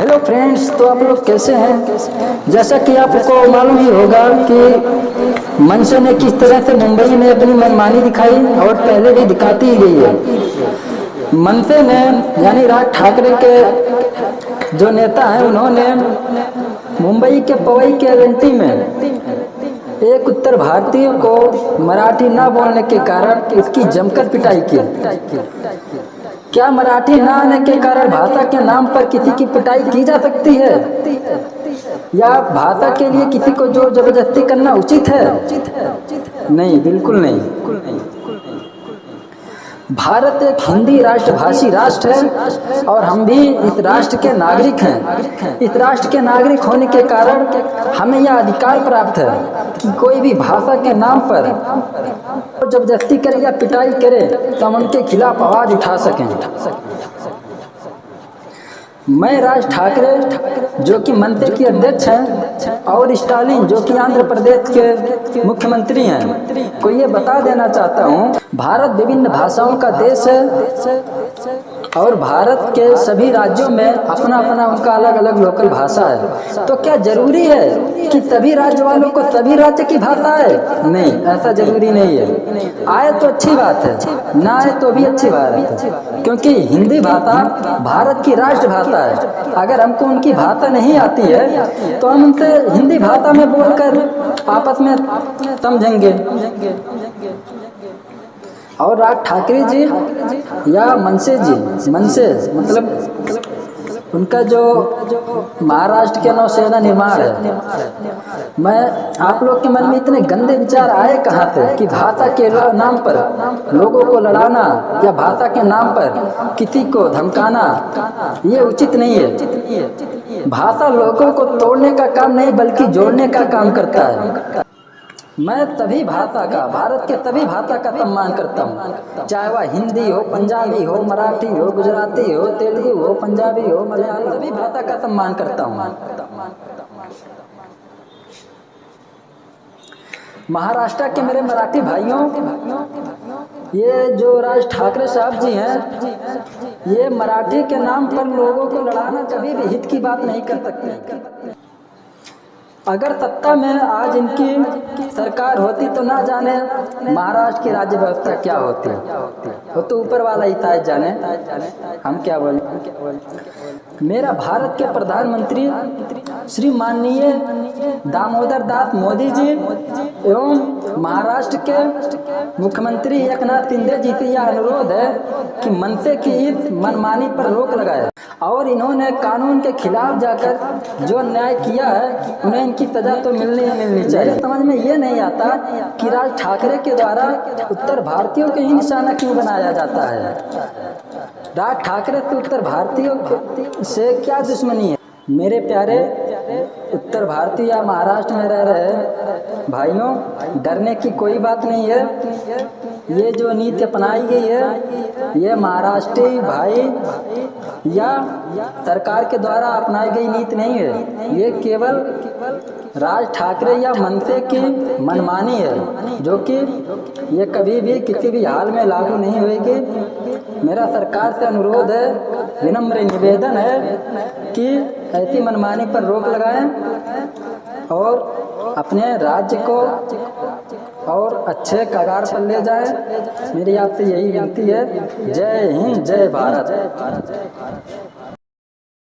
Hello friends, तो आप लोग कैसे हैं। जैसा कि आपको मालूम ही होगा कि मनसे ने किस तरह से मुंबई में अपनी मनमानी दिखाई और पहले भी दिखाती ही गई है। मनसे ने यानी राज ठाकरे के जो नेता हैं, उन्होंने मुंबई के पवई के एलएनटी में एक उत्तर भारतीय को मराठी ना बोलने के कारण उसकी जमकर पिटाई की। क्या मराठी ना आने के कारण भाषा के नाम पर किसी की पिटाई की जा सकती है, या भाषा के लिए किसी को जोर जबरदस्ती करना उचित है? नहीं, बिल्कुल नहीं। भारत एक हिंदी राष्ट्रभाषी राष्ट्र है और हम भी इस राष्ट्र के नागरिक हैं। इस राष्ट्र के नागरिक होने के कारण हमें यह अधिकार प्राप्त है कि कोई भी भाषा के नाम पर जबरदस्ती करे या पिटाई करे तो हम उनके खिलाफ आवाज उठा सकें। मैं राज ठाकरे जो कि मनसे के अध्यक्ष हैं और स्टालिन जो कि आंध्र प्रदेश के मुख्यमंत्री हैं को ये बता देना चाहता हूँ, भारत विभिन्न भाषाओं का देश है और भारत के सभी राज्यों में अपना अपना उनका अलग अलग लोकल भाषा है। तो क्या जरूरी है कि सभी राज्य वालों को सभी राज्य की भाषा है? नहीं, ऐसा जरूरी नहीं है। आए तो अच्छी बात है, ना आए तो भी अच्छी बात है, क्योंकि हिंदी भाषा भारत की राष्ट्रभाषा है। अगर हमको उनकी भाषा नहीं आती है तो हम उनसे हिंदी भाषा में बोलकर आपस में समझेंगे। और राज ठाकरे जी या मनसे जी, मनसे मतलब उनका जो महाराष्ट्र के नौसेना निर्माण है, मैं आप लोग के मन में इतने गंदे विचार आए कहाँ थे कि भाषा के नाम पर लोगों को लड़ाना या भाषा के नाम पर किसी को धमकाना ये उचित नहीं है। भाषा लोगों को तोड़ने का काम नहीं बल्कि जोड़ने का काम करता है। मैं तभी भाषा का, भारत के तभी भाषा का सम्मान करता हूँ, चाहे वह हिंदी हो, पंजाबी हो, मराठी हो, गुजराती हो, तेलुगु हो, पंजाबी हो, मलयाली, सभी भाषा का सम्मान करता हूँ। महाराष्ट्र के मेरे मराठी भाइयों, ये जो राज ठाकरे साहब जी हैं, ये मराठी के नाम पर लोगों को लड़ाना कभी भी हित की बात नहीं कर सकते। अगर सत्ता में आज इनकी सरकार होती तो ना जाने महाराष्ट्र की राज्य व्यवस्था क्या होती, वो तो ऊपर वाला ही शायद जाने, हम क्या बोले। मेरा भारत के प्रधानमंत्री श्री माननीय दामोदर दास मोदी जी एवं महाराष्ट्र के मुख्यमंत्री एकनाथ शिंदे जी से यह अनुरोध है कि मनसे की इस मनमानी पर रोक लगाए और इन्होंने कानून के खिलाफ जाकर जो न्याय किया है उन्हें इनकी सजा तो मिलनी चाहिए। समझ में ये नहीं आता कि राज ठाकरे के द्वारा उत्तर भारतीयों के ही निशाना क्यों बनाया जाता है। राज ठाकरे तो उत्तर भारतीयों से क्या दुश्मनी है। मेरे प्यारे उत्तर भारतीय या महाराष्ट्र में रह रहे भाइयों, डरने की कोई बात नहीं है। ये जो नीति अपनाई गई है ये महाराष्ट्रीय भाई या सरकार के द्वारा अपनाई गई नीति नहीं है, ये केवल राज ठाकरे या मनसे की मनमानी है, जो कि ये कभी भी किसी भी हाल में लागू नहीं होगी। मेरा सरकार से अनुरोध है, विनम्र निवेदन है कि ऐसी मनमानी पर रोक लगाएं और अपने राज्य को और अच्छे कगार पर ले जाएं। मेरी आपसे यही विनती है। जय हिंद, जय भारत।